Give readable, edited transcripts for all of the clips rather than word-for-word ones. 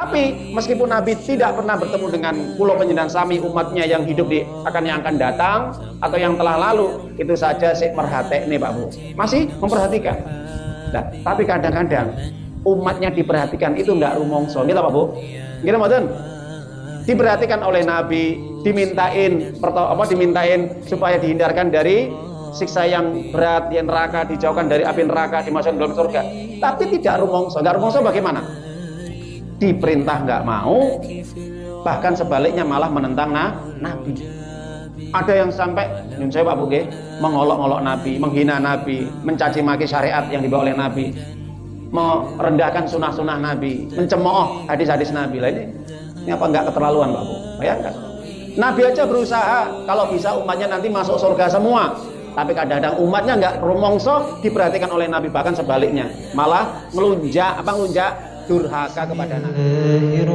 Tapi meskipun Nabi tidak pernah bertemu dengan pulau penyandang sami umatnya yang hidup yang akan datang atau yang telah lalu, itu saja sih merhatek nih Pak Bu, masih memperhatikan. Nah, tapi kadang-kadang umatnya diperhatikan itu enggak rumongso, gitu Pak Bu. Gini mboten? Diperhatikan oleh Nabi, dimintain supaya dihindarkan dari siksa yang berat di neraka, dijauhkan dari api neraka, dimasukkan dalam surga. Tapi tidak rumongso. Enggak rumongso bagaimana? Diperintah nggak mau, bahkan sebaliknya malah menentang Nabi. Ada yang sampai nyun saya Pak Buge mengolok-olok Nabi, menghina Nabi, mencaci maki syariat yang dibawa oleh Nabi, merendahkan sunnah-sunnah Nabi, mencemooh hadis-hadis Nabi. Lah ini apa nggak keterlaluan Pak Bu? Bayangkan. Nabi aja berusaha kalau bisa umatnya nanti masuk surga semua. Tapi kadang-kadang umatnya nggak rumongso, diperhatikan oleh Nabi, bahkan sebaliknya malah ngelunjak durhaka kepada Nabi.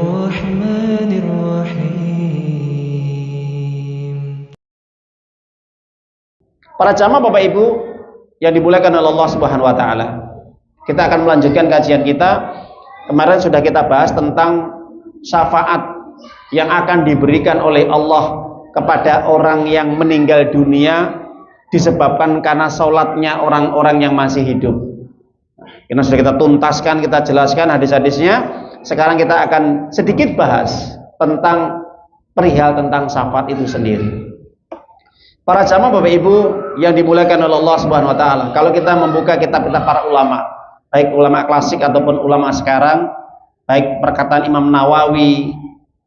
Para jamaah Bapak Ibu yang dimuliakan oleh Allah Subhanahu wa taala. Kita akan melanjutkan kajian kita. Kemarin sudah kita bahas tentang syafaat yang akan diberikan oleh Allah kepada orang yang meninggal dunia disebabkan karena sholatnya orang-orang yang masih hidup. Ini sudah kita tuntaskan, kita jelaskan hadis-hadisnya. Sekarang kita akan sedikit bahas tentang perihal tentang syafaat itu sendiri. Para jamaah Bapak Ibu yang dimuliakan oleh Allah Subhanahu wa taala, kalau kita membuka kitab-kitab para ulama, baik ulama klasik ataupun ulama sekarang, baik perkataan Imam Nawawi,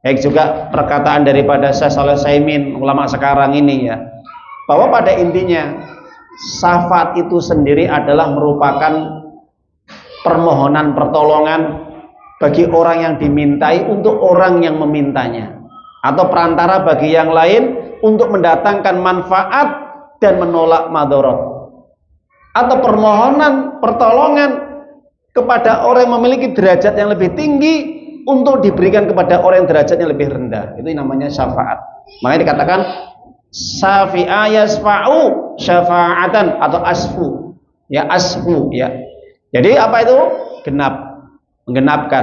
baik juga perkataan daripada Syekh Shalih Utsaimin, ulama sekarang ini ya, bahwa pada intinya syafaat itu sendiri adalah merupakan permohonan pertolongan bagi orang yang dimintai untuk orang yang memintanya, atau perantara bagi yang lain untuk mendatangkan manfaat dan menolak madarat, atau permohonan pertolongan kepada orang yang memiliki derajat yang lebih tinggi untuk diberikan kepada orang yang derajatnya lebih rendah. Itu namanya syafaat. Makanya dikatakan syafi'a yasfa'u syafa'atan atau asfu ya, asfu ya. Jadi apa itu? Genap, menggenapkan,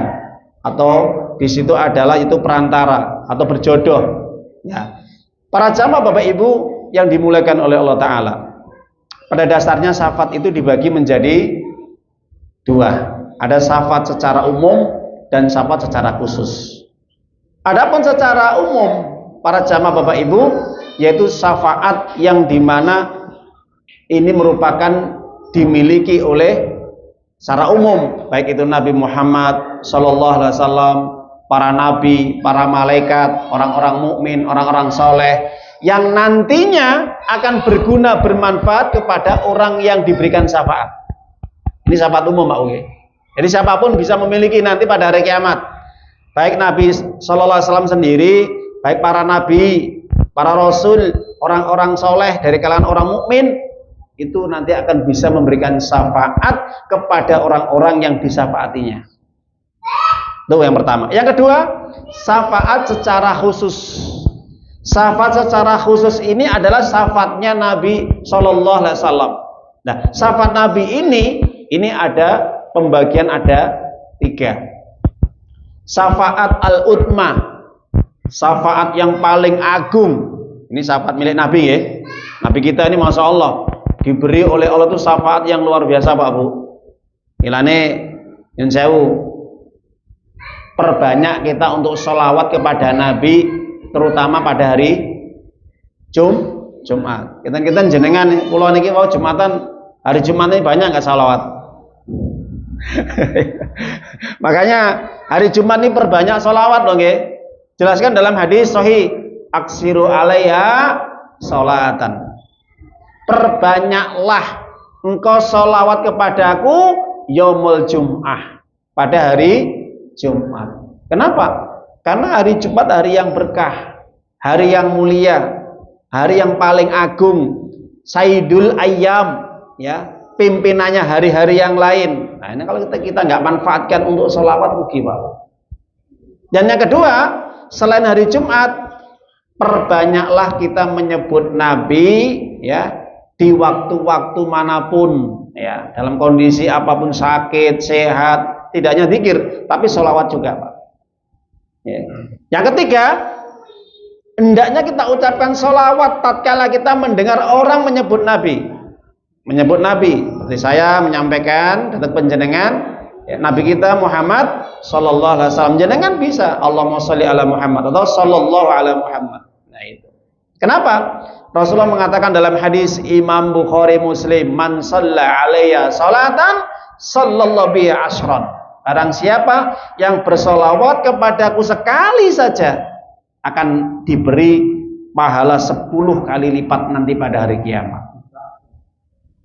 atau di situ adalah itu perantara atau berjodoh. Ya. Para jamaah Bapak Ibu yang dimuliakan oleh Allah Taala, pada dasarnya syafaat itu dibagi menjadi dua. Ada syafaat secara umum dan syafaat secara khusus. Adapun secara umum, para jamaah Bapak Ibu, yaitu syafaat yang dimana ini merupakan dimiliki oleh secara umum, baik itu Nabi Muhammad Sallallahu Alaihi Wasallam, para nabi, para malaikat, orang-orang mukmin, orang-orang soleh, yang nantinya akan berguna bermanfaat kepada orang yang diberikan syafaat. Ini syafaat umum Pak Uge. Jadi siapapun bisa memiliki nanti pada hari kiamat, baik Nabi Sallallahu Alaihi Wasallam sendiri, baik para nabi, para rasul, orang-orang soleh dari kalangan orang mukmin, itu nanti akan bisa memberikan syafaat kepada orang-orang yang disyafaatinya. Itu yang pertama. Yang kedua, syafaat secara khusus. Syafaat secara khusus ini adalah syafaatnya Nabi Shallallahu Alaihi Wasallam. Nah, syafaat Nabi ini ada pembagian, ada tiga. Syafaat al-utma, syafaat yang paling agung. Ini syafaat milik Nabi ya. Nabi kita ini Masya Allah diberi oleh Allah itu syafaat yang luar biasa Pak Bu. Ilane yang sewu, perbanyak kita untuk sholawat kepada Nabi, terutama pada hari Jumat. Kita jenengan pulau niki mau Jumatan, hari Jumat ini banyak nggak sholawat. Makanya hari Jumat ini perbanyak sholawat loh nggih. Jelaskan dalam hadis sahih, aksiru alaiha sholatan. Perbanyaklah engkau sholawat kepadaku yaumul Jum'ah, pada hari Jumat. Kenapa? Karena hari Jumat hari yang berkah, hari yang mulia, hari yang paling agung, Sayyidul Ayyam ya, pimpinannya hari-hari yang lain. Nah ini kalau kita nggak manfaatkan untuk sholawat rugi Pak. Dan yang kedua, selain hari Jumat, perbanyaklah kita menyebut Nabi ya, di waktu-waktu manapun ya, dalam kondisi apapun, sakit, sehat, tidak hanya zikir tapi sholawat juga Pak. Ya. Yang ketiga, hendaknya kita ucapkan sholawat tatkala kita mendengar orang menyebut Nabi. Menyebut Nabi, seperti saya menyampaikan datang penjenengan, ya, Nabi kita Muhammad sallallahu alaihi wasallam. Jenengan bisa Allahumma sholli ala Muhammad atau sallallahu ala Muhammad. Nah itu. Kenapa? Rasulullah mengatakan dalam hadis Imam Bukhari Muslim, man shalla alayya salatan sallallahu bihi ashran. Barang siapa yang bersolawat kepadaku sekali saja akan diberi pahala 10 kali lipat nanti pada hari kiamat.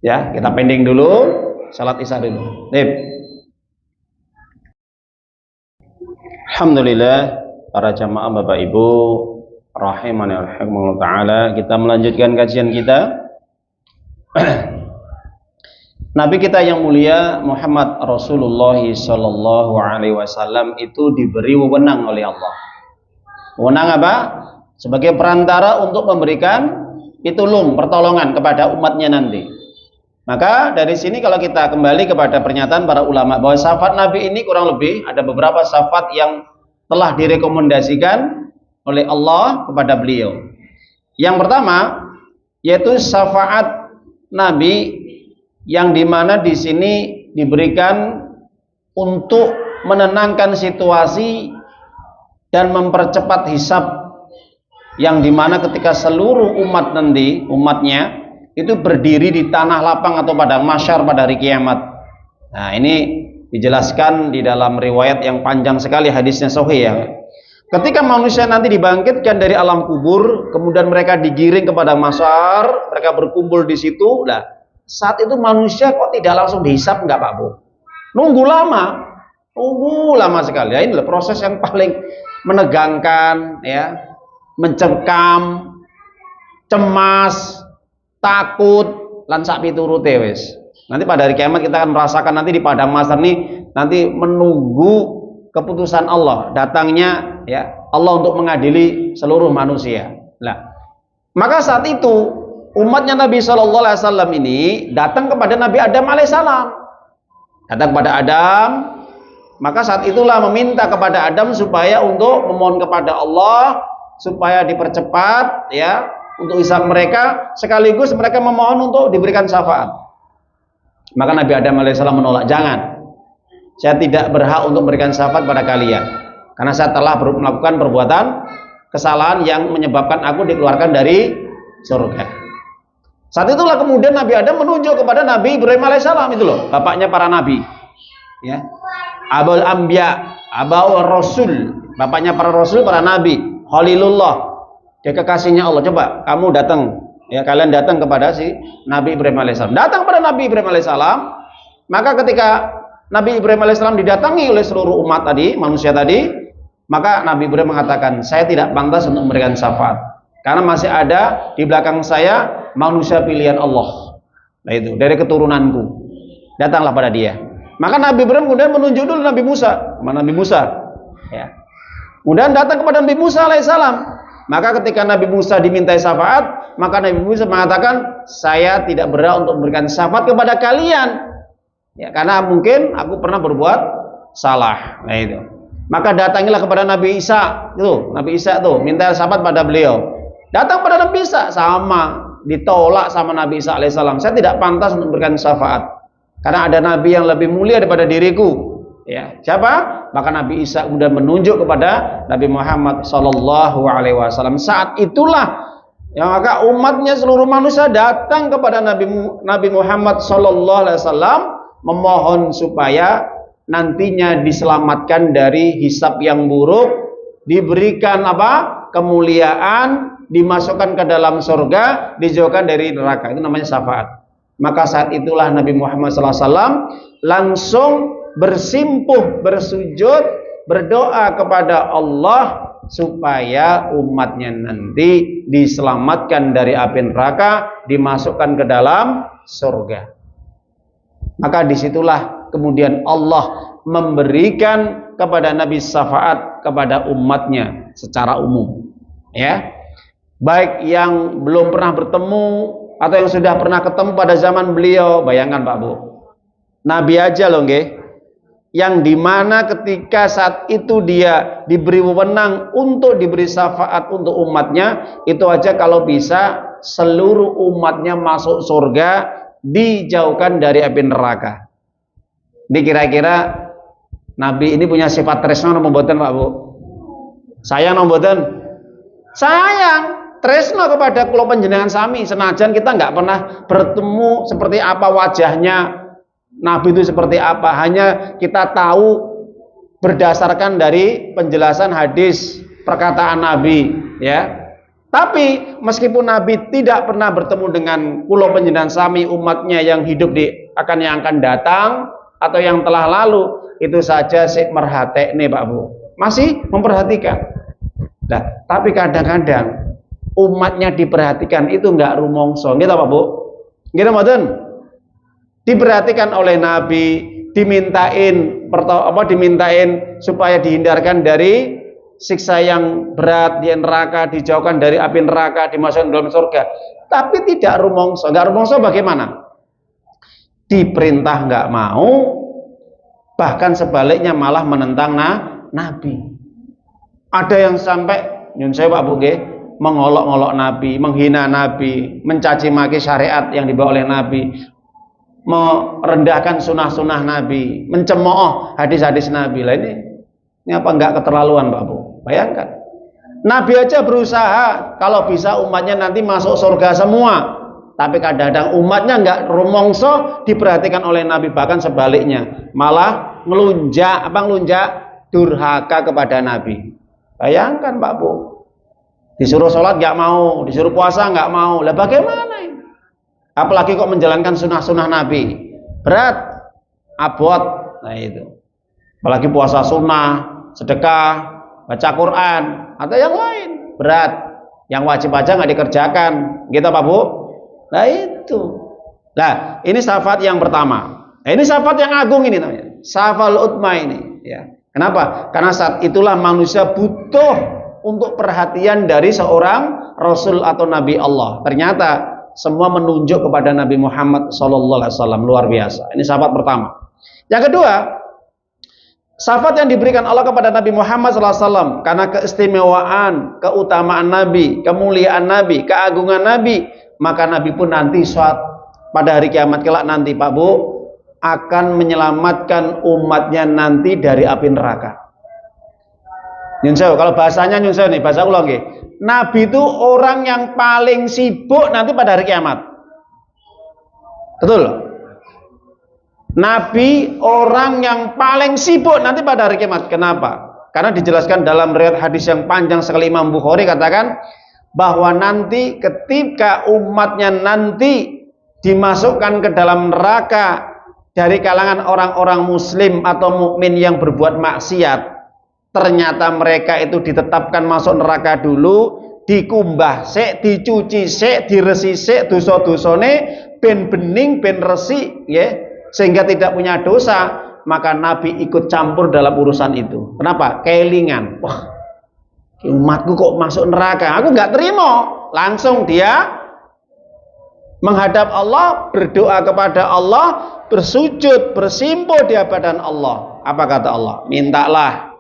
Ya, kita pending dulu, salat isya dulu. Alhamdulillah, para jamaah Bapak Ibu rahimani wa rahimakumullah taala, kita melanjutkan kajian kita. Nabi kita yang mulia Muhammad Rasulullah sallallahu alaihi wasallam itu diberi wewenang oleh Allah. Wewenang apa? Sebagai perantara untuk memberikan pitulung, pertolongan kepada umatnya nanti. Maka dari sini kalau kita kembali kepada pernyataan para ulama bahwa syafaat Nabi ini kurang lebih ada beberapa syafaat yang telah direkomendasikan oleh Allah kepada beliau. Yang pertama yaitu syafaat Nabi yang dimana di sini diberikan untuk menenangkan situasi dan mempercepat hisab, yang dimana ketika seluruh umat nanti umatnya itu berdiri di tanah lapang atau padang mahsyar pada hari kiamat. Nah ini dijelaskan di dalam riwayat yang panjang sekali, hadisnya sahih ya. Ketika manusia nanti dibangkitkan dari alam kubur, kemudian mereka digiring ke padang mahsyar, mereka berkumpul di situ. Nah, saat itu manusia kok tidak langsung dihisap, enggak Pak Bu? Nunggu lama sekali. Ya, inilah proses yang paling menegangkan, ya, mencekam, cemas, takut, lan sak piturute wis. Nanti pada hari kiamat kita akan merasakan nanti di padang mahsyar nih nanti menunggu keputusan Allah, datangnya ya Allah untuk mengadili seluruh manusia. Nah, maka saat itu umatnya Nabi Shallallahu Alaihi Wasallam ini datang kepada Nabi Adam Alaihissalam, datang kepada Adam, maka saat itulah meminta kepada Adam supaya untuk memohon kepada Allah supaya dipercepat ya untuk hisab mereka, sekaligus mereka memohon untuk diberikan syafaat. Maka Nabi Adam Alaihissalam menolak, jangan, saya tidak berhak untuk memberikan syafaat pada kalian karena saya telah melakukan perbuatan kesalahan yang menyebabkan aku dikeluarkan dari surga. Saat itulah kemudian Nabi Adam menunjuk kepada Nabi Ibrahim alaihissalam, itu loh, bapaknya para nabi. Ya. Abul Anbiya, Abaul Rasul, bapaknya para rasul, para nabi, Khalilullah. Dia kekasihnya Allah. Coba kamu datang, ya kalian datang kepada si Nabi Ibrahim alaihissalam. Datang kepada Nabi Ibrahim alaihissalam, maka ketika Nabi Ibrahim alaihissalam didatangi oleh seluruh umat tadi, manusia tadi, maka Nabi Ibrahim mengatakan, saya tidak pantas untuk memberikan syafaat karena masih ada di belakang saya manusia pilihan Allah. Nah itu dari keturunanku. Datanglah pada dia. Maka Nabi Ibrahim kemudian menunjuk dulu Nabi Musa. Mana Nabi Musa? Ya. Kemudian datang kepada Nabi Musa alaihissalam. Maka ketika Nabi Musa dimintai syafaat, maka Nabi Musa mengatakan, saya tidak berhak untuk memberikan syafaat kepada kalian. Ya, karena mungkin aku pernah berbuat salah. Nah itu. Maka datangilah kepada Nabi Isa. Itu, Nabi Isa tuh minta syafaat pada beliau. Datang pada Nabi Isa, sama ditolak sama Nabi Isa alaihissalam. Saya tidak pantas untuk memberikan syafaat karena ada nabi yang lebih mulia daripada diriku. Ya, siapa? Maka Nabi Isa kemudian menunjuk kepada Nabi Muhammad sallallahu alaihi wasallam. Saat itulah ya maka umatnya seluruh manusia datang kepada Nabi Muhammad sallallahu alaihi wasallam memohon supaya nantinya diselamatkan dari hisab yang buruk, diberikan apa? Kemuliaan, dimasukkan ke dalam surga, dijauhkan dari neraka. Itu namanya syafaat. Maka saat itulah Nabi Muhammad SAW langsung bersimpuh, bersujud, berdoa kepada Allah supaya umatnya nanti diselamatkan dari api neraka, dimasukkan ke dalam surga. Maka disitulah kemudian Allah memberikan kepada Nabi syafaat kepada umatnya secara umum. Ya, baik yang belum pernah bertemu atau yang sudah pernah ketemu pada zaman beliau. Bayangkan Pak Bu, Nabi aja loh nggih, yang dimana ketika saat itu dia diberi wewenang untuk diberi syafaat untuk umatnya, itu aja kalau bisa seluruh umatnya masuk surga, dijauhkan dari api neraka. Ini kira-kira Nabi ini punya sifat tresno napa mboten Pak Bu? Sayang napa mboten? Sayang, tresno kepada kula panjenengan sami, senajan kita nggak pernah bertemu seperti apa wajahnya Nabi itu seperti apa, hanya kita tahu berdasarkan dari penjelasan hadis perkataan Nabi, ya. Tapi meskipun Nabi tidak pernah bertemu dengan kula panjenengan sami umatnya yang hidup yang akan datang atau yang telah lalu, itu saja sik merhatekne Pak Bu, masih memperhatikan. Nah, tapi kadang-kadang umatnya diperhatikan itu enggak rumongso, gitu Pak Bu. Gitu mboten? Diperhatikan oleh Nabi, dimintain supaya dihindarkan dari siksa yang berat di neraka, dijauhkan dari api neraka, dimasukkan dalam surga. Tapi tidak rumongso. Enggak rumongso bagaimana? Diperintah enggak mau, bahkan sebaliknya malah menentang Nabi. Ada yang sampai nyun saya Pak Bu nggih, mengolok-olok Nabi, menghina Nabi, mencaci maki syariat yang dibawa oleh Nabi, merendahkan sunnah-sunnah Nabi, mencemooh hadis-hadis Nabi. Lah ini apa enggak keterlaluan Pak Bu? Bayangkan, Nabi aja berusaha kalau bisa umatnya nanti masuk surga semua, tapi kadang-kadang umatnya enggak rumongso diperhatikan oleh Nabi, bahkan sebaliknya malah ngelunjak durhaka kepada Nabi. Bayangkan Pak Bu, disuruh sholat enggak mau, disuruh puasa enggak mau. Lah bagaimana ini? Apalagi kok menjalankan sunnah-sunnah Nabi, berat, abot. Nah itu, apalagi puasa sunnah, sedekah, baca Quran, atau yang lain, berat. Yang wajib aja nggak dikerjakan, gitu Pak Bu. Nah itu. Nah ini syafaat yang pertama. Nah, ini syafaat yang agung ini namanya, syafa'ul utma ini. Ya. Kenapa? Karena saat itulah manusia butuh untuk perhatian dari seorang Rasul atau Nabi Allah. Ternyata semua menunjuk kepada Nabi Muhammad SAW. Luar biasa. Ini syafaat pertama. Yang kedua, syafaat yang diberikan Allah kepada Nabi Muhammad SAW karena keistimewaan, keutamaan Nabi, kemuliaan Nabi, keagungan Nabi, maka Nabi pun nanti pada hari kiamat kelak nanti Pak Bu akan menyelamatkan umatnya nanti dari api neraka. Nyunsew, kalau bahasanya nyunsew nih, bahasa ulang nggih. Nabi itu orang yang paling sibuk nanti pada hari kiamat. Betul? Nabi orang yang paling sibuk nanti pada hari kiamat. Kenapa? Karena dijelaskan dalam riwayat hadis yang panjang sekali Imam Bukhari katakan bahwa nanti ketika umatnya nanti dimasukkan ke dalam neraka dari kalangan orang-orang muslim atau mukmin yang berbuat maksiat, ternyata mereka itu ditetapkan masuk neraka dulu, dikumbah sik, dicuci sik, diresi sik dosa-dosane ben bening, ben resik ya, sehingga tidak punya dosa. Maka Nabi ikut campur dalam urusan itu. Kenapa? Kelingan. Wah, umatku kok masuk neraka, aku nggak terima. Langsung dia menghadap Allah, berdoa kepada Allah, bersujud, bersimpuh di hadapan Allah. Apa kata Allah? Mintalah,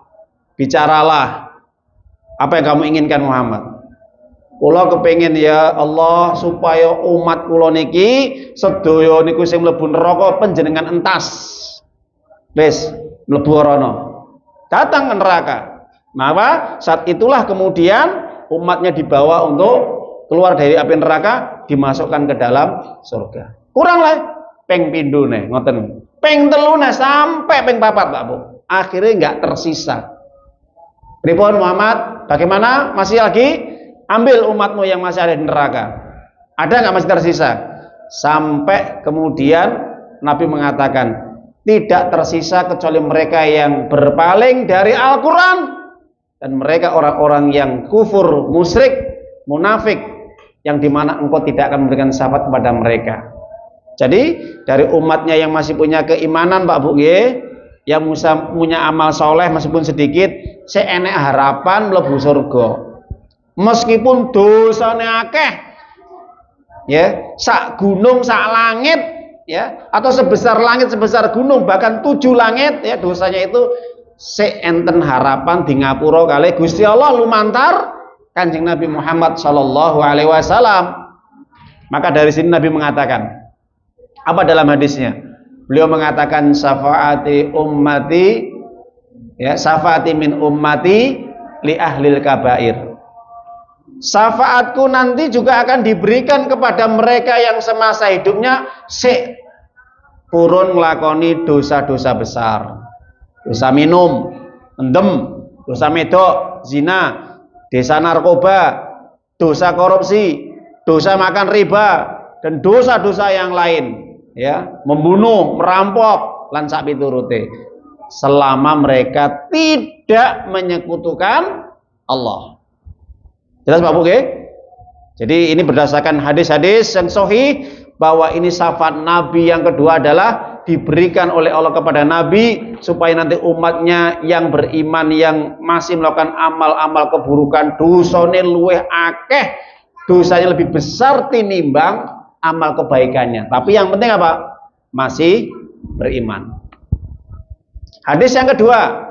bicaralah, apa yang kamu inginkan Muhammad. Kula kepengin ya Allah supaya umat kula niki sedaya niku sing mlebu neraka panjenengan entas. Wis mlebu rono. Datang ke neraka. Maka saat itulah kemudian umatnya dibawa untuk keluar dari api neraka, dimasukkan ke dalam surga. Kurang lah peng pindune ngoten. Peng telune sampai peng papat Pak Bu. Akhirnya enggak tersisa. Pripun Muhammad? Bagaimana? Masih lagi? Ambil umatmu yang masih ada di neraka. Ada nggak masih tersisa? Sampai kemudian Nabi mengatakan tidak tersisa kecuali mereka yang berpaling dari Al-Quran dan mereka orang-orang yang kufur, musyrik, munafik, yang dimana engkau tidak akan memberikan syafaat kepada mereka. Jadi dari umatnya yang masih punya keimanan Pak Bu yang punya amal soleh meskipun sedikit, seenek harapan mlebu surga. Meskipun dosane akeh, ya, sak gunung sak langit, ya, atau sebesar langit, sebesar gunung, bahkan 7 langit, ya, dosanya itu seenten harapan di ngapura kali Gusti Allah lumantar Kanjeng Nabi Muhammad sallallahu alaihi wasallam. Maka dari sini Nabi mengatakan, apa dalam hadisnya? Beliau mengatakan syafaati ummati, ya, syafaati min ummati li ahlil kabair. Syafaatku nanti juga akan diberikan kepada mereka yang semasa hidupnya purun nglakoni dosa-dosa besar. Dosa minum, endem, dosa medok, zina, dosa narkoba, dosa korupsi, dosa makan riba, dan dosa-dosa yang lain, ya, membunuh, merampok, lan sak piturute, selama mereka tidak menyekutukan Allah. Jelas Pak Bu? Jadi ini berdasarkan hadis-hadis yang sahih bahwa ini syafaat Nabi yang kedua adalah diberikan oleh Allah kepada Nabi supaya nanti umatnya yang beriman yang masih melakukan amal-amal keburukan dosane luweh akeh, dosanya lebih besar tinimbang amal kebaikannya. Tapi yang penting apa? Masih beriman. Hadis yang kedua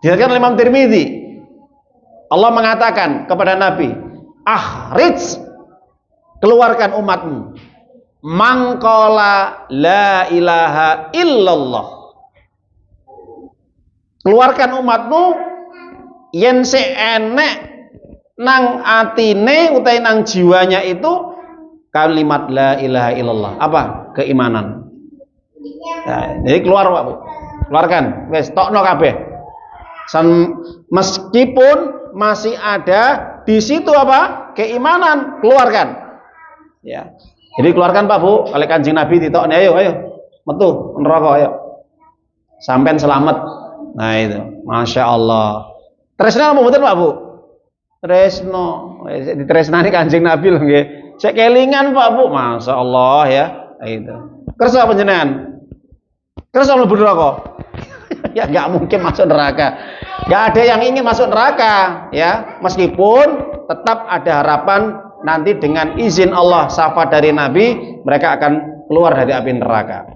diriwayatkan oleh Imam Tirmidzi. Allah mengatakan kepada Nabi, "Akhrij, keluarkan umatmu. Mangkola la ilaha illallah." Keluarkan umatmu yen se enek nang atine utai nang jiwanya itu kalimat la ilaha illallah. Apa? Keimanan. Nah, jadi keluar Pak Bu. Keluarkan. Wes tokno kabeh. Meskipun masih ada di situ apa? Keimanan, keluarkan. Ya. Jadi keluarkan Pak Bu, oleh Kanjeng Nabi ditokne, ayo metu neraka ayo. Sampai selamat. Nah itu, Masya Allah. Tresna apa mboten Pak Bu? Tresno, ditresnani Kanjeng Nabi lho nggih. Sek kelingan Pak Bu, Masya Allah ya. Nah, itu. Kersa panjenengan? Kersa mlebu neraka? Ya nggak mungkin masuk neraka. Nggak ada yang ingin masuk neraka, ya. Meskipun tetap ada harapan nanti dengan izin Allah syafaat dari Nabi mereka akan keluar dari api neraka.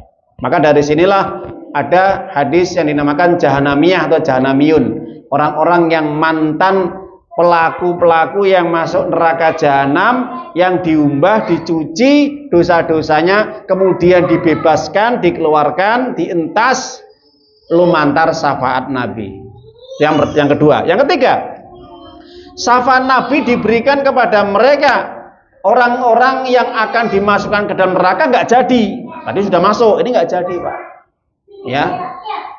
Maka dari sinilah ada hadis yang dinamakan jahanamiyah atau jahanamiyun, orang-orang yang mantan pelaku-pelaku yang masuk neraka jahanam, yang diumbah, dicuci dosa-dosanya, kemudian dibebaskan, dikeluarkan, dientas lumantar syafaat Nabi. Yang kedua, yang ketiga, syafaat Nabi diberikan kepada mereka orang-orang yang akan dimasukkan ke dalam neraka nggak jadi. Tadi sudah masuk, ini nggak jadi Pak. Ya,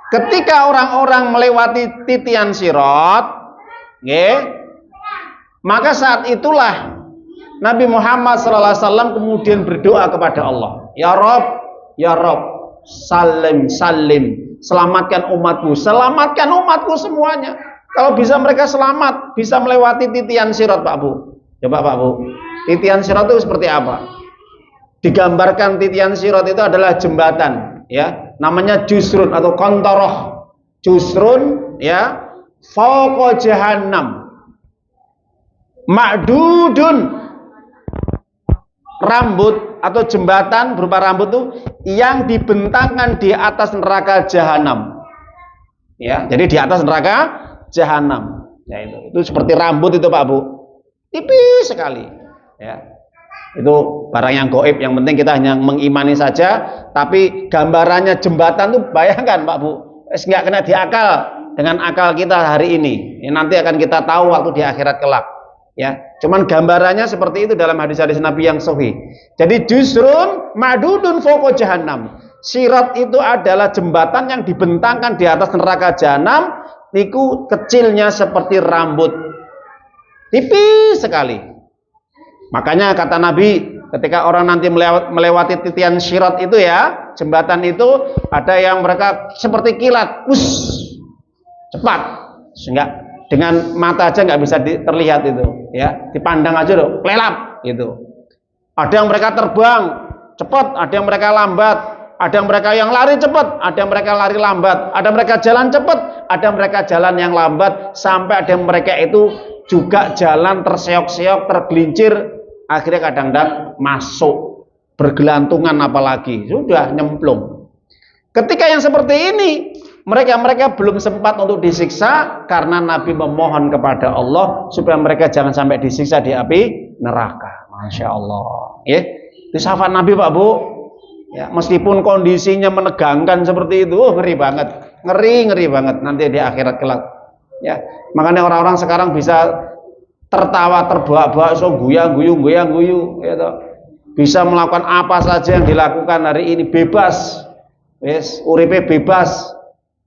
ketika orang-orang melewati titian sirat, maka saat itulah Nabi Muhammad SAW kemudian berdoa kepada Allah, Ya Rob, salim, selamatkan umatku semuanya. Kalau bisa mereka selamat, bisa melewati titian sirat Pak Bu. Coba Pak Bu, titian sirat itu seperti apa? Digambarkan titian sirat itu adalah jembatan, ya, namanya jusrun atau kontoroh. Jusrun, ya, fauqa jahannam. Ma'dudun, rambut atau jembatan berupa rambut itu yang dibentangkan di atas neraka jahanam. Ya, jadi di atas neraka jahanam. Ya, itu seperti rambut itu Pak Bu. Tipis sekali. Ya. Itu barang yang gaib, yang penting kita hanya mengimani saja, tapi gambarannya jembatan itu bayangkan Pak Bu, nggak kena di akal dengan akal kita hari ini. Nanti akan kita tahu waktu di akhirat kelak. Ya, cuman gambarannya seperti itu dalam hadis-hadis Nabi yang sahih. Jadi jusrun madudun fauqa jahannam. Sirat itu adalah jembatan yang dibentangkan di atas neraka jahanam, niku kecilnya seperti rambut. Tipis sekali. Makanya kata Nabi, ketika orang nanti melewati titian sirat itu, ya, jembatan itu ada yang mereka seperti kilat, cepat, sehingga dengan mata aja nggak bisa terlihat itu, ya, dipandang aja loh, kelelap gitu. Ada yang mereka terbang cepat, ada yang mereka lambat, ada yang mereka yang lari cepat, ada yang mereka lari lambat, ada mereka jalan cepat, ada mereka jalan yang lambat, sampai ada mereka itu juga jalan terseok-seok, tergelincir, akhirnya kadang-kadang masuk bergelantungan apalagi, sudah nyemplung. Ketika yang seperti ini, mereka belum sempat untuk disiksa karena Nabi memohon kepada Allah supaya mereka jangan sampai disiksa di api neraka. Masya Allah. Ya, itu syafaat Nabi Pak Bu. Ya, meskipun kondisinya menegangkan seperti itu, ngeri banget, ngeri banget nanti di akhirat kelak. Ya, makanya orang-orang sekarang bisa tertawa terbahak-bahak, so guyang-guyu, ya toh. Bisa melakukan apa saja yang dilakukan hari ini, bebas. Wes, uripe bebas.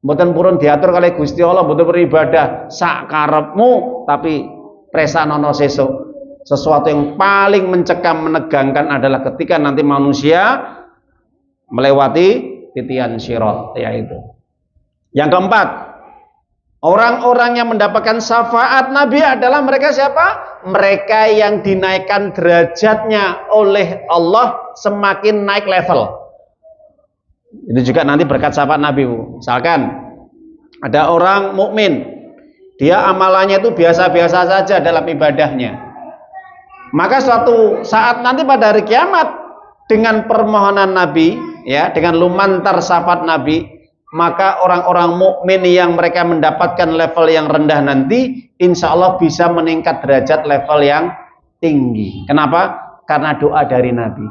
Mboten purun diatur kali Gusti Allah, mboten beribadah sak karepmu, tapi presanono sesuk. Sesuatu yang paling mencekam, menegangkan adalah ketika nanti manusia melewati titian sirat, yaitu. Yang keempat, orang-orang yang mendapatkan syafaat Nabi adalah mereka siapa? Mereka yang dinaikkan derajatnya oleh Allah semakin naik level. Itu juga nanti berkat syafaat Nabi, Bu. Misalkan ada orang mukmin, dia amalannya itu biasa-biasa saja dalam ibadahnya. Maka suatu saat nanti pada hari kiamat, dengan permohonan Nabi, ya, dengan lumantar syafaat Nabi, maka orang-orang mukmin yang mereka mendapatkan level yang rendah nanti, insya Allah bisa meningkat derajat level yang tinggi. Kenapa? Karena doa dari Nabi.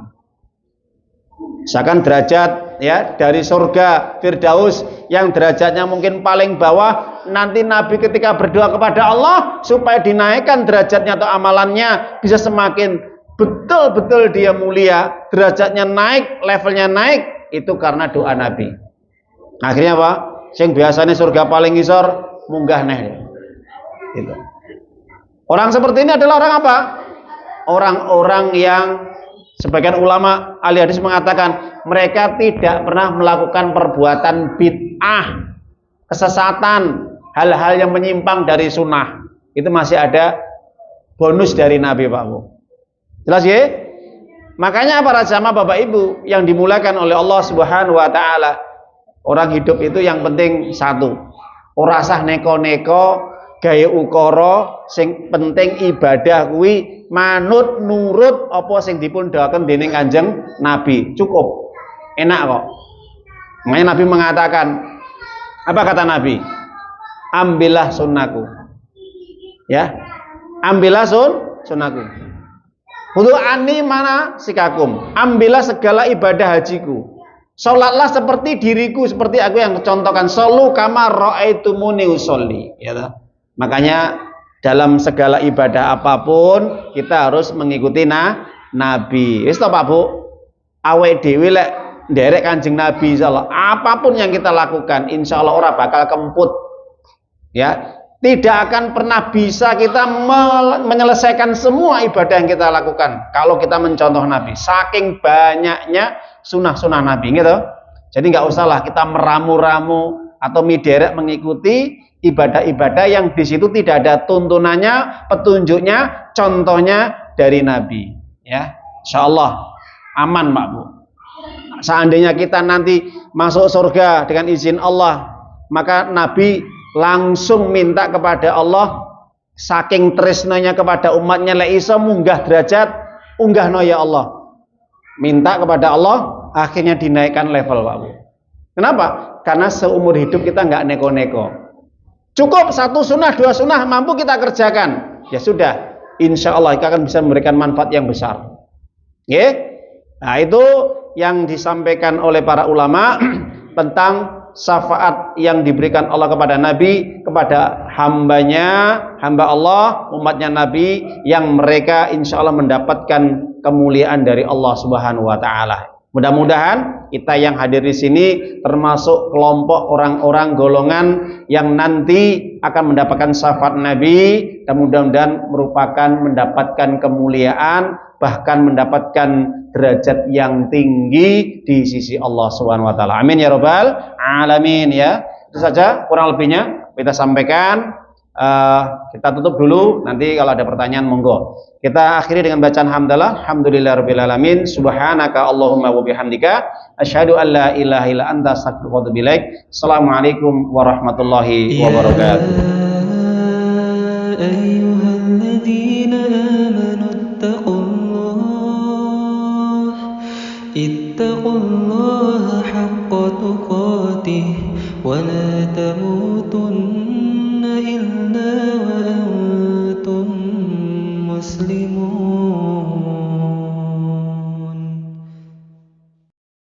Misalkan derajat, ya, dari surga Firdaus yang derajatnya mungkin paling bawah, nanti Nabi ketika berdoa kepada Allah supaya dinaikkan derajatnya atau amalannya bisa semakin betul-betul dia mulia, derajatnya naik, levelnya naik, itu karena doa Nabi. Akhirnya apa? Sing biasanya surga paling ngisor munggah neh. Gitu. Orang seperti ini adalah orang apa? Orang-orang yang sebagian ulama ahli hadis mengatakan mereka tidak pernah melakukan perbuatan bid'ah, kesesatan, hal-hal yang menyimpang dari sunnah. Itu masih ada bonus dari Nabi, Pak Bu. Jelas ya? Makanya para jamaah Bapak Ibu yang dimulakan oleh Allah Subhanahu wa taala, orang hidup itu yang penting satu, ora sah neko-neko, gaya ukara, sing penting ibadah kuwi manut nurut apa sing dipun doaken dening Kanjeng Nabi. Cukup. Enak kok. Makanya Nabi mengatakan, apa kata Nabi? Ambillah sunnahku. Ya. Ambillah sunnahku. Untuk ani mana sikakum. Ambillah segala ibadah hajiku. Salatlah seperti diriku, seperti aku yang contohkan. Sallu kama ra'aitumuni usolli. Ya. Makanya dalam segala ibadah apapun kita harus mengikuti Nabi. Wis to Pak Bu, awake dhewe lek nderek Kanjeng Nabi insyaallah apapun yang kita lakukan insyaallah ora bakal kemput. Ya, tidak akan pernah bisa kita menyelesaikan semua ibadah yang kita lakukan kalau kita mencontoh Nabi. Saking banyaknya sunah-sunah Nabi gitu. Jadi nggak usahlah kita meramu-ramu atau miderek mengikuti ibadah-ibadah yang di situ tidak ada tuntunannya, petunjuknya, contohnya dari Nabi. Ya, insyaallah aman, Pak Bu. Seandainya kita nanti masuk surga dengan izin Allah, maka Nabi langsung minta kepada Allah, saking tresnanya kepada umatnya, lek iso munggah derajat, unggahno ya Allah. Minta kepada Allah, akhirnya dinaikkan level, Pak Bu. Kenapa? Karena seumur hidup kita nggak neko-neko. Cukup satu sunnah, dua sunnah mampu kita kerjakan. Ya sudah, insya Allah kita akan bisa memberikan manfaat yang besar. Ya, nah itu yang disampaikan oleh para ulama tentang syafaat yang diberikan Allah kepada Nabi, kepada hambanya, hamba Allah, umatnya Nabi, yang mereka insya Allah mendapatkan kemuliaan dari Allah Subhanahu wa taala. Mudah-mudahan kita yang hadir di sini termasuk kelompok orang-orang golongan yang nanti akan mendapatkan syafaat Nabi, dan mudah-mudahan mendapatkan kemuliaan, bahkan mendapatkan derajat yang tinggi di sisi Allah Subhanahu wa taala. Amin ya rabbal alamin ya. Itu saja kurang lebihnya kita sampaikan. Kita tutup dulu, nanti kalau ada pertanyaan monggo. Kita akhiri dengan bacaan hamdalah. Alhamdulillahirabbil alamin. Subhanaka Allahumma wa bihamdika asyhadu an la ilaha illa anta astaghfiruka wa atubu ilaik. Assalamualaikum warahmatullahi wabarakatuh.